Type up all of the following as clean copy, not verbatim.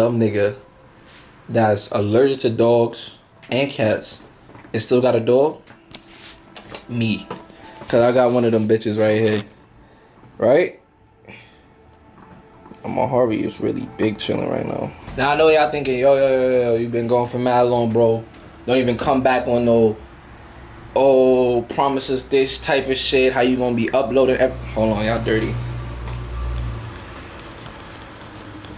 dumb nigga that's allergic to dogs and cats and still got a dog? Me. Cause I got one of them bitches right here. Right? My heart rate is really big chilling right now. Now I know y'all thinking, yo, you been going for mad long, bro. Don't even come back on no, oh, promises this type of shit. How you gonna be uploading? Hold on, y'all dirty.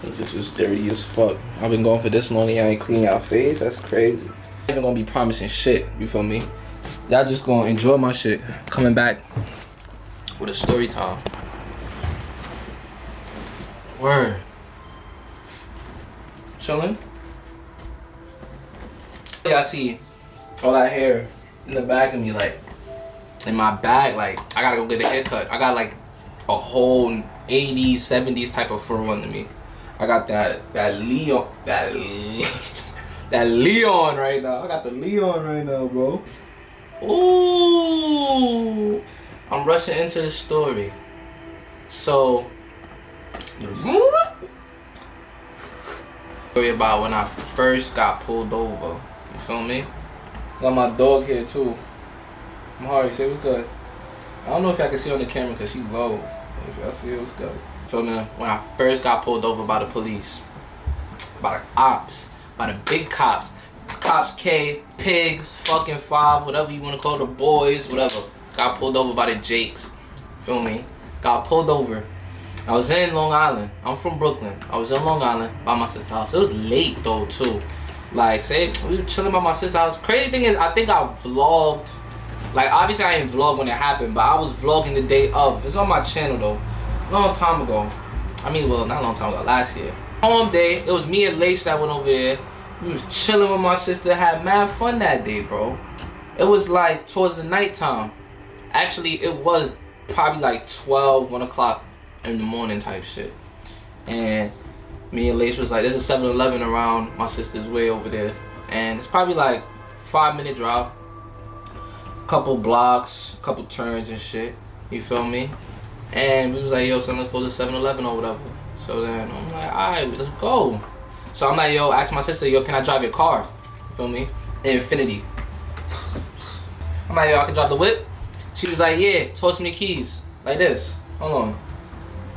This is dirty as fuck. I've been going for this long and y'all ain't clean y'all face. That's crazy. I'm not even gonna be promising shit. You feel me? Y'all just gonna enjoy my shit. Coming back with a story time. Word. Chilling. Yeah, I see all that hair in the back of me, like in my bag. Like I gotta go get a haircut. I got like a whole 80s, 70s type of fur under me. I got that Leon right now. I got the Leon right now, bro. Ooh, I'm rushing into the story. So, story about when I first got pulled over. You feel me? Got my dog here too. Mahari, say what's good. I don't know if y'all can see on the camera because she's low. If y'all see it, what's good. Feel me? When I first got pulled over by the police, by the ops, by the big cops, Cops K, Pigs, fucking 5, whatever you want to call the boys, whatever. Got pulled over by the Jakes. Feel me? Got pulled over. I was in Long Island. I'm from Brooklyn. I was in Long Island by my sister's house. It was late though too. Like, say we were chilling by my sister's house. Crazy thing is, I think I vlogged. Like, obviously I didn't vlog when it happened, but I was vlogging the day of. It's on my channel though. Long time ago. I mean, well, not a long time ago. Last year. Home day. It was me and Lace that went over there. We was chilling with my sister. Had mad fun that day, bro. It was like towards the nighttime. Actually, it was probably like 12, 1 o'clock in the morning type shit. And me and Lace was like, there's a 7-Eleven around my sister's way over there. And it's probably like 5-minute drive. Couple blocks, couple turns and shit. You feel me? And we was like, yo, son, let's go to 7-Eleven or whatever. So then I'm like, alright, let's go. So I'm like, yo, ask my sister, yo, can I drive your car? You feel me? Infinity. I'm like, yo, I can drive the whip? She was like, yeah, toss me the keys. Like this. Hold on.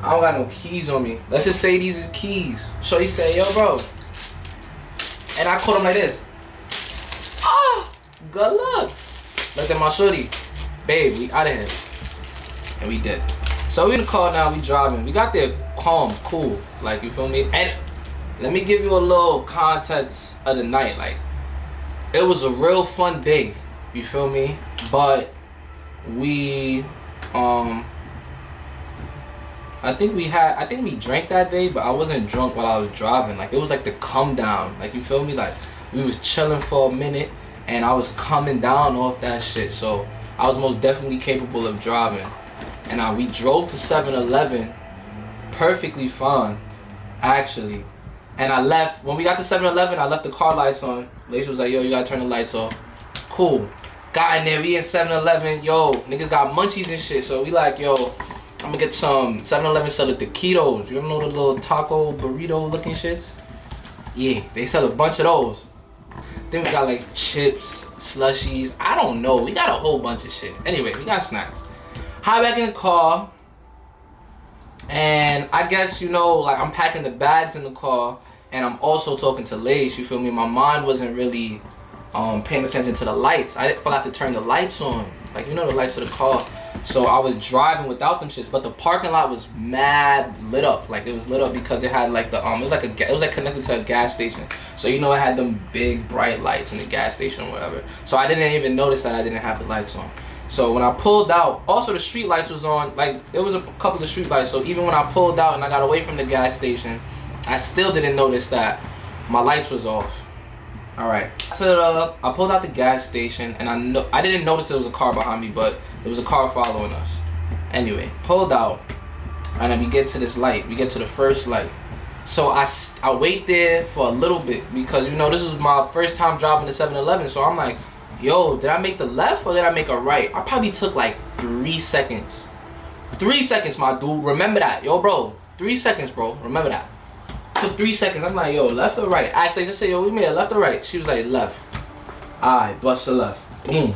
I don't got no keys on me. Let's just say these is keys. Shorty say, yo, bro. And I caught him like this. Ah, good luck. Looked at my shorty. Babe, we out of here. And we did. So we in the car now, we driving. We got there calm, cool. Like, you feel me? And let me give you a little context of the night. Like, it was a real fun day. You feel me? But we, I think we drank that day, but I wasn't drunk while I was driving. Like, it was like the come down. Like, you feel me? Like, we was chilling for a minute, and I was coming down off that shit. So I was most definitely capable of driving. And we drove to 7-Eleven perfectly fine, actually. And I left, when we got to 7-Eleven, I left the car lights on. Lace was like, yo, you gotta turn the lights off. Cool. Got in there, we in 7-Eleven, yo, niggas got munchies and shit. So we like, yo, I'm gonna get some 7-Eleven sell the taquitos. You know the little taco burrito looking shits? Yeah, they sell a bunch of those. Then we got like chips, slushies, I don't know. We got a whole bunch of shit. Anyway, we got snacks. Hop back in the car, and I guess, you know, like, I'm packing the bags in the car, and I'm also talking to Lace, you feel me? My mind wasn't really paying attention to the lights. I forgot to turn the lights on, like, you know, the lights of the car. So I was driving without them shits, but the parking lot was mad lit up. Like, it was lit up because it had like the it was like connected to a gas station. So, you know, it had them big bright lights in the gas station or whatever. So I didn't even notice that I didn't have the lights on. So when I pulled out, also the street lights was on. Like, there was a couple of street lights. So even when I pulled out and I got away from the gas station, I still didn't notice that my lights was off. All right. So I pulled out the gas station, and I didn't notice there was a car behind me, but there was a car following us. Anyway, pulled out, and then we get to this light. We get to the first light. So I wait there for a little bit because, you know, this was my first time driving to 7-Eleven. So I'm like, yo, did I make the left or did I make a right? I probably took like 3 seconds. 3 seconds, my dude. Remember that. Yo, bro. 3 seconds, bro. Remember that. for 3 seconds. I'm like, yo, left or right? Actually, I just say, yo, we made a left or right? She was like, left. Alright, bust the left. Boom.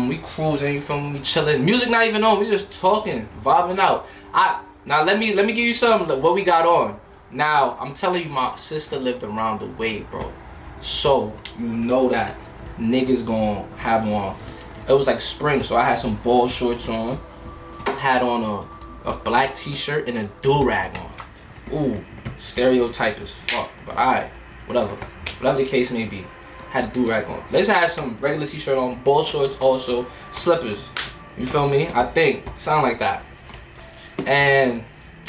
We cruising, you feel me? We chilling. Music not even on. We just talking, vibing out. Now let me give you some what we got on. Now I'm telling you, my sister lived around the way, bro. So you know that niggas gonna have on. It was like spring, so I had some ball shorts on. Had on a black t-shirt and a do-rag on. Ooh, stereotype as fuck. But alright, whatever the case may be. Had a do-rag on. Let's have some regular t-shirt on, ball shorts also, slippers. You feel me? I think. Sound like that. And,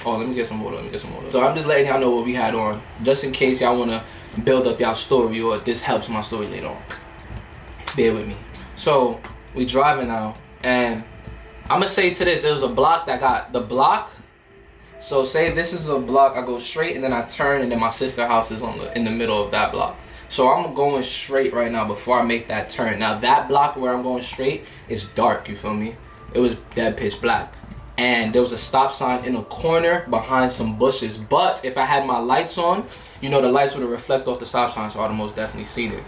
oh, let me get some water. So I'm just letting y'all know what we had on, just in case y'all want to build up y'all story or this helps my story later on. Bear with me. So, we driving now, and I'm going to say to this, it was a block that got the block. So say this is a block, I go straight and then I turn and then my sister's house is in the middle of that block. So I'm going straight right now before I make that turn. Now that block where I'm going straight is dark, you feel me? It was dead pitch black. And there was a stop sign in a corner behind some bushes. But if I had my lights on, you know the lights would reflect off the stop sign, so I'd have most definitely seen it.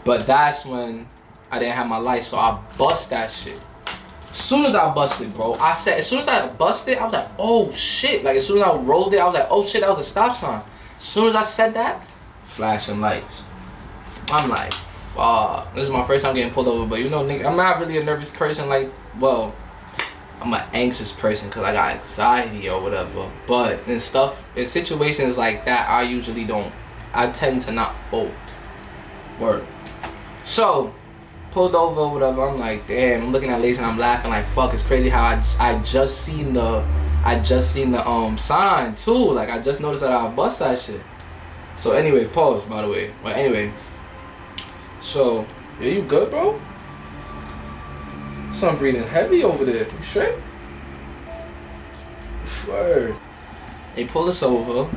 But that's when I didn't have my lights, so I bust that shit. As soon as I busted, bro, as soon as I busted, I was like, oh shit. Like as soon as I rolled it, I was like, oh shit, that was a stop sign. As soon as I said that, flashing lights. I'm like, fuck. This is my first time getting pulled over, but you know, nigga, I'm not really a nervous person. Like, well, I'm an anxious person because I got anxiety or whatever. But in situations like that, I tend to not fold. Word. So, pulled over or whatever. I'm like, damn. I'm looking at Lace and I'm laughing like, fuck. It's crazy how I just seen the sign too. Like I just noticed that I bust that shit. So anyway, pause by the way. But anyway. So, yeah, you good, bro? So I'm breathing heavy over there. You straight? Word. They pull us over.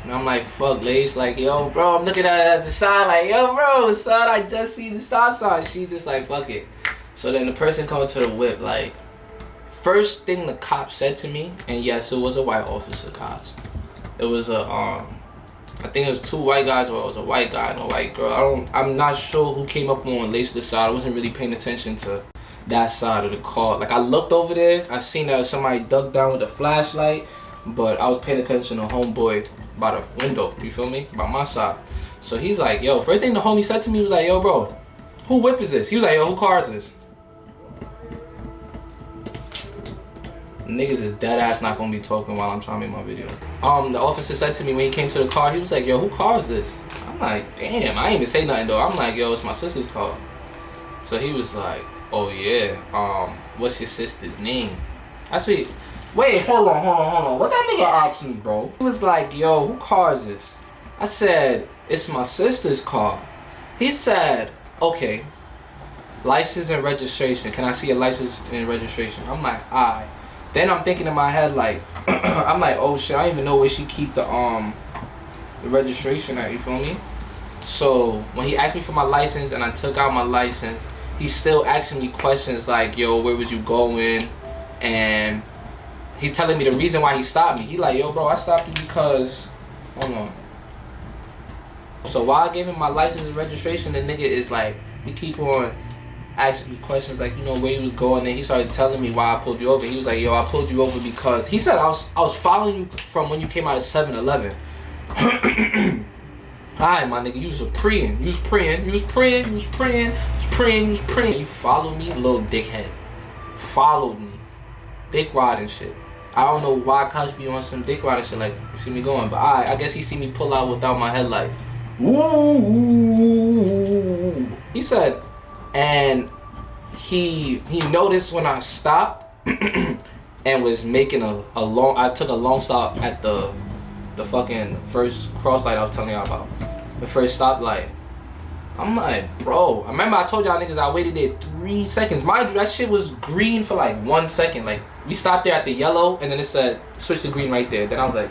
And I'm like, fuck, Lace. Like, yo, bro, I'm looking at the sign. Like, yo, bro, son, I just see the stop sign. She just like, fuck it. So then the person comes to the whip. Like, first thing the cop said to me, and yes, it was a white officer, cops. It was I think it was 2 white guys, or it was a white guy and a white girl. I'm not sure who came up on Lace's side. I wasn't really paying attention to that side of the car. Like I looked over there, I seen that somebody dug down with a flashlight, but I was paying attention to homeboy by the window, you feel me? By my side. So he's like, yo, first thing the homie said to me was like, yo, bro, who whip is this? He was like, yo, who car is this? Niggas is dead ass not gonna be talking while I'm trying to make my video. The officer said to me when he came to the car, he was like, yo, who car is this? I'm like, damn, I ain't even say nothing though. I'm like, yo, it's my sister's car. So he was like, oh yeah, what's your sister's name? That's what wait, hold on. What that nigga asked me, bro? He was like, yo, who car is this? I said, it's my sister's car. He said, okay, license and registration. Can I see a license and registration? I'm like, alright. Then I'm thinking in my head like, I'm like, oh shit, I don't even know where she keep the registration at, you feel me? So when he asked me for my license and I took out my license, he's still asking me questions like, yo, where was you going? And he's telling me the reason why he stopped me. He like, yo, bro, I stopped you because, hold on. So while I gave him my license and registration, the nigga is like, he keep on asking me questions like, you know, where he was going. And he started telling me why I pulled you over. He was like, yo, I pulled you over because, he said I was following you from when you came out of 7-Eleven. Alright, my nigga, you was praying. You was praying. You followed me, little dickhead. Followed me. Dick riding shit. I don't know why cops be on some dick riding shit like, you see me going. But I guess he see me pull out without my headlights. Ooh. He said, and he noticed when I stopped and was making I took a long stop at the fucking first cross light I was telling y'all about. The first stoplight. I'm like, bro, I remember I told y'all niggas I waited there 3 seconds. Mind you, that shit was green for like 1 second. Like, we stopped there at the yellow and then it said switch to green right there. Then I was like,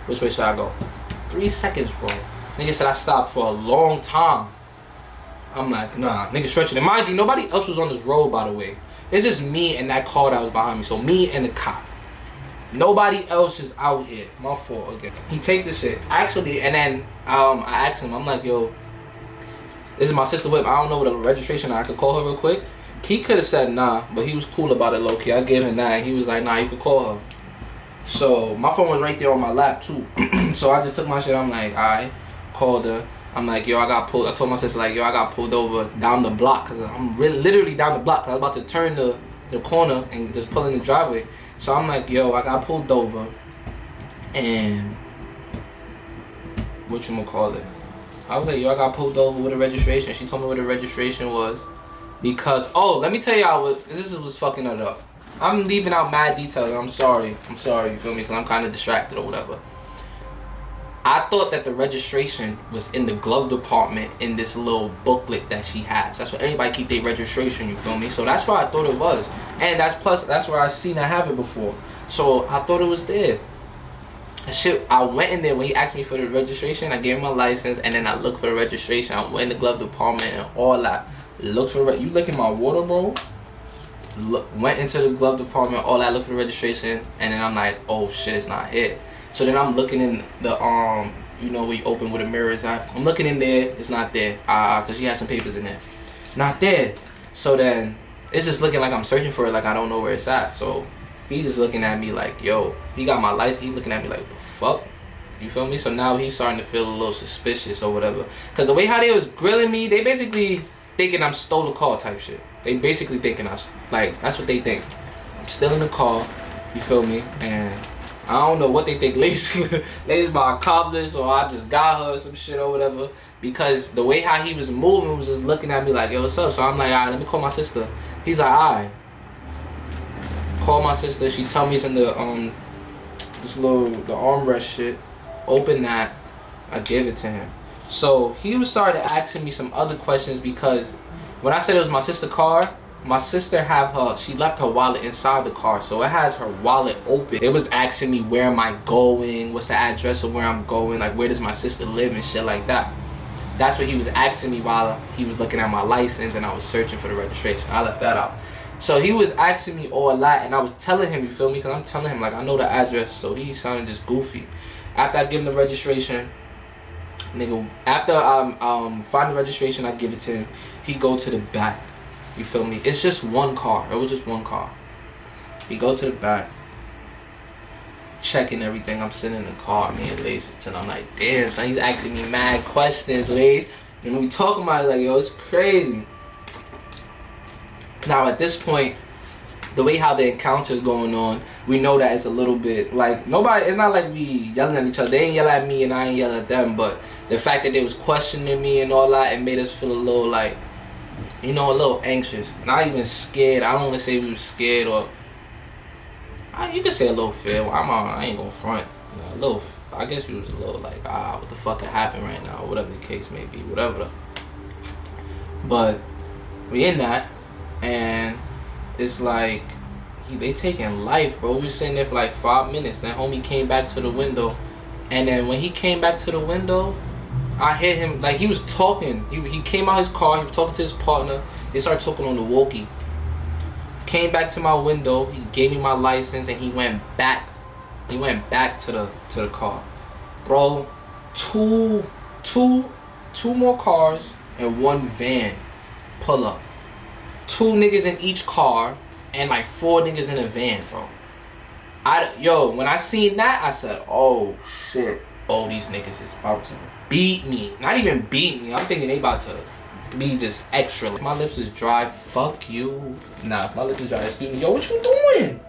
which way should I go? 3 seconds, bro. Nigga said I stopped for a long time. I'm like, nah, nigga stretching. And mind you, nobody else was on this road, by the way. It's just me and that car that was behind me. So me and the cop. Nobody else is out here. My fault again. He take the shit. Actually, and then I asked him, I'm like, yo, this is my sister whip. I don't know the registration. I could call her real quick. He could have said nah, but he was cool about it low key. I gave him that and he was like, nah, you could call her. So my phone was right there on my lap too. So I just took my shit. I'm like, alright, called her. I'm like, yo, I got pulled. I told my sister like, yo, I got pulled over down the block because I'm literally down the block. Cause I was about to turn the corner and just pull in the driveway. So I'm like, yo, I got pulled over, and what you gonna call it? I was like, yo, I got pulled over with a registration. She told me what the registration was because, oh, let me tell y'all what this was fucking it up. I'm leaving out mad details. I'm sorry, you feel me? Because I'm kind of distracted or whatever. I thought that the registration was in the glove department in this little booklet that she has. That's where everybody keep their registration, you feel me? So that's why I thought it was. And that's where I seen her have it before. So I thought it was there. Shit, I went in there when he asked me for the registration. I gave him my license and then I looked for the registration. I went in the glove department and all that. Looked for you licking my water, bro? Went into the glove department, all that, looked for the registration, and then I'm like, oh shit, it's not here. So then I'm looking in the you know, where you open where the mirror is at. I'm looking in there, it's not there. Cause she had some papers in there. Not there. So then it's just looking like I'm searching for it, like I don't know where it's at. So he's just looking at me like, yo, he got my license, he looking at me like, the fuck? You feel me? So now he's starting to feel a little suspicious or whatever. Cause the way how they was grilling me, they basically thinking I'm stole the car type shit. They basically thinking like, that's what they think. I'm still in the car, you feel me? And I don't know what they think. They just my accomplice or I just got her or some shit or whatever. Because the way how he was moving was just looking at me like, yo, what's up? So I'm like, alright, let me call my sister. He's like, alright. Call my sister. She tell me it's in the this little the armrest shit. Open that. I give it to him. So he was started asking me some other questions because when I said it was my sister's car, my sister she left her wallet inside the car, so it has her wallet open. It was asking me where am I going, what's the address of where I'm going, like where does my sister live and shit like that. That's what he was asking me while he was looking at my license and I was searching for the registration. I left that out. So he was asking me all that and I was telling him, you feel me? Because I'm telling him like I know the address, so he sounded just goofy. After I give him the registration, nigga, after find the registration, I give it to him. He go to the back. You feel me? It's just one car. It was just one car. He go to the back, checking everything. I'm sitting in the car, me and Lace, and I'm like, damn, son, he's asking me mad questions, Lace. And we talking about it like, yo, it's crazy. Now at this point, the way how the encounter is going on, we know that it's a little bit like nobody. It's not like we yelling at each other. They ain't yell at me and I ain't yell at them. But the fact that they was questioning me and all that, it made us feel a little like, you know, a little anxious. Not even scared. I don't want to say we were scared or you could say a little fear. I ain't gonna front. You know, a little. I guess we was a little like, what the fuck could happen right now, or whatever the case may be, whatever. But we in that, and it's like they taking life, bro. We was sitting there for like 5 minutes. Then homie came back to the window, and then when he came back to the window, I heard him like he was talking. He came out his car. He was talking to his partner. They started talking on the walkie. Came back to my window. He gave me my license, and he went back. He went back to the car, bro. Two more cars and one van pull up. 2 niggas in each car and like 4 niggas in a van, bro. When I seen that, I said, oh shit. Oh, these niggas is about to beat me. Not even beat me. I'm thinking they about to be just extra. My lips is dry. Fuck you. Nah, my lips is dry. Excuse me. Yo, what you doing?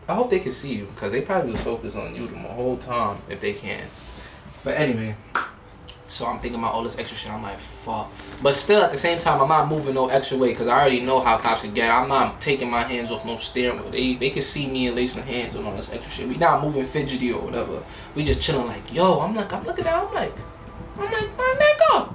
I hope they can see you because they probably was focused on you the whole time if they can. But anyway. So I'm thinking about all this extra shit. I'm like, fuck. But still, at the same time, I'm not moving no extra way because I already know how cops can get. I'm not taking my hands off no steering wheel. They can see me and lacing their hands on all this extra shit. We not moving fidgety or whatever. We just chilling like, yo. I'm looking down. I'm like, my nigga.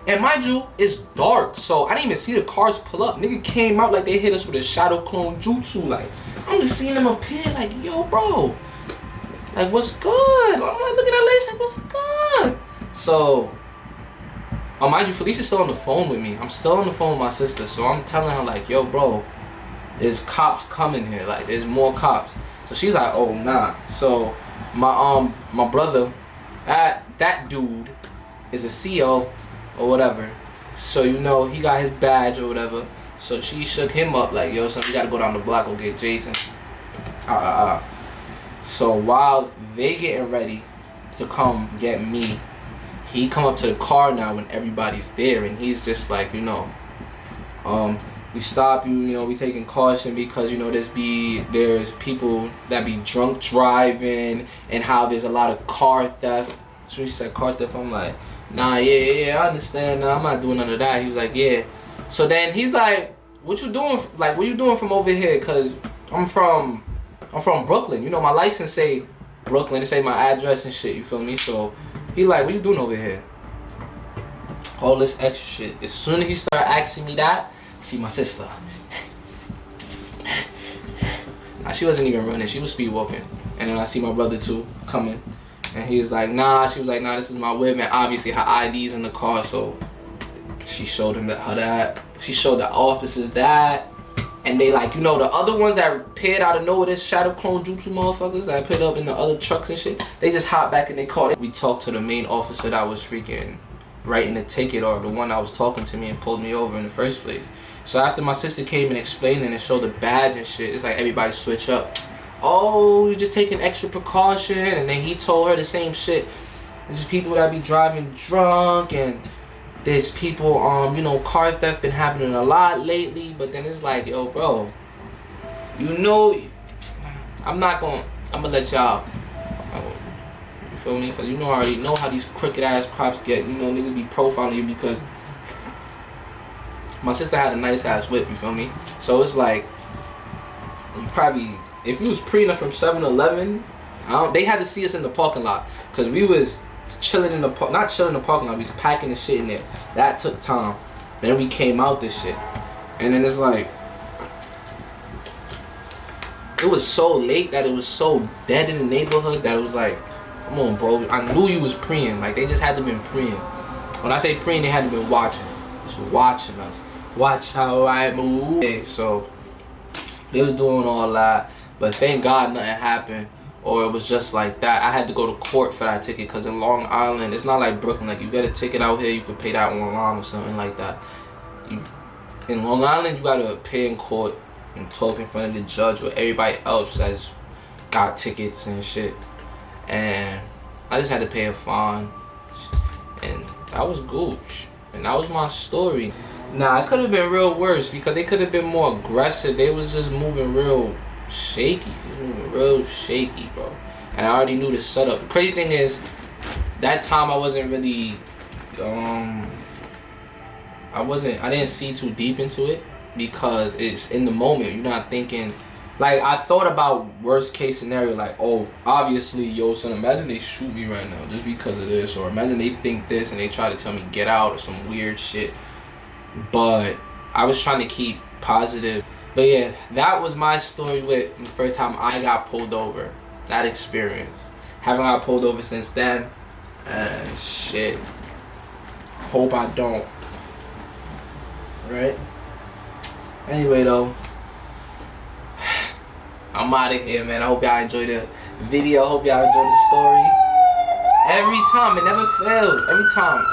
And mind you, it's dark, so I didn't even see the cars pull up. Nigga came out like they hit us with a shadow clone jutsu. Like, I'm just seeing them appear. Like, yo, bro. Like, what's good? I'm like looking at Lace like, what's good? So Oh, mind you, Felicia's still on the phone with me. I'm still on the phone with my sister, so I'm telling her like, yo, bro, there's cops coming here. Like, there's more cops. So she's like, oh, nah. So my brother, that dude is a CO or whatever. So, you know, he got his badge or whatever. So she shook him up like, yo, son, we gotta go down the block, go get Jason. So while they getting ready to come get me, he come up to the car now when everybody's there, and he's just like, you know, we stop you, you know, we taking caution because, you know, there's people that be drunk driving, and how there's a lot of car theft. So he said car theft. I'm like, nah, yeah, I understand. Nah, I'm not doing none of that. He was like, yeah. So then he's like, what you doing? Like, what you doing from over here? Cause I'm from Brooklyn. You know, my license say Brooklyn. It say my address and shit. You feel me? So he like, what you doing over here? All this extra shit. As soon as he started asking me that, see my sister. Nah, she wasn't even running. She was speed walking. And then I see my brother too coming. And he was like, nah. She was like, nah, this is my whip. And obviously her ID's in the car. So she showed him that. She showed the officers that. And they like, you know, the other ones that appeared out of nowhere, this shadow clone jutsu motherfuckers that appeared up in the other trucks and shit, they just hopped back in their car. We talked to the main officer that was freaking writing the ticket, or the one that was talking to me and pulled me over in the first place. So after my sister came and explained it and showed the badge and shit, it's like everybody switch up. Oh, you're just taking extra precaution. And then he told her the same shit. There's just people that be driving drunk, and there's people, you know, car theft been happening a lot lately. But then it's like, yo, bro, you know, I'm gonna let y'all, you feel me? Because you know, I already know how these crooked ass cops get. You know, niggas be profiling you because my sister had a nice ass whip, you feel me? So it's like, you probably, if you was prenup from 7-Eleven, they had to see us in the parking lot. Because we was chilling in the not chilling in the parking lot, we was packing the shit in there. That took time. Then we came out this shit, and then it's like, it was so late that it was so dead in the neighborhood that it was like, come on, bro, I knew you was preying. Like, they just had to been preying. When I say preying, they had to been watching, just watching us. Watch how I move. Okay, so they was doing all that, but thank God nothing happened. Or it was just like that. I had to go to court for that ticket, because in Long Island, it's not like Brooklyn. Like, you get a ticket out here, you could pay that online or something like that. In Long Island, you gotta pay in court and talk in front of the judge with everybody else that's got tickets and shit. And I just had to pay a fine, and that was gooch. And that was my story. Nah, it could have been real worse, because they could have been more aggressive. They was just moving real shaky. It was moving real shaky, bro. And I already knew the setup. The crazy thing is, that time I wasn't really, I didn't see too deep into it, because it's in the moment. You're not thinking, like, I thought about worst case scenario, like, oh, obviously, yo, son, imagine they shoot me right now just because of this, or imagine they think this and they try to tell me get out or some weird shit. But I was trying to keep positive. But yeah, that was my story with the first time I got pulled over. That experience. Haven't got pulled over since then. And shit. Hope I don't. Right? Anyway though, I'm out of here, man. I hope y'all enjoyed the video. Hope y'all enjoyed the story. Every time, it never fails. Every time.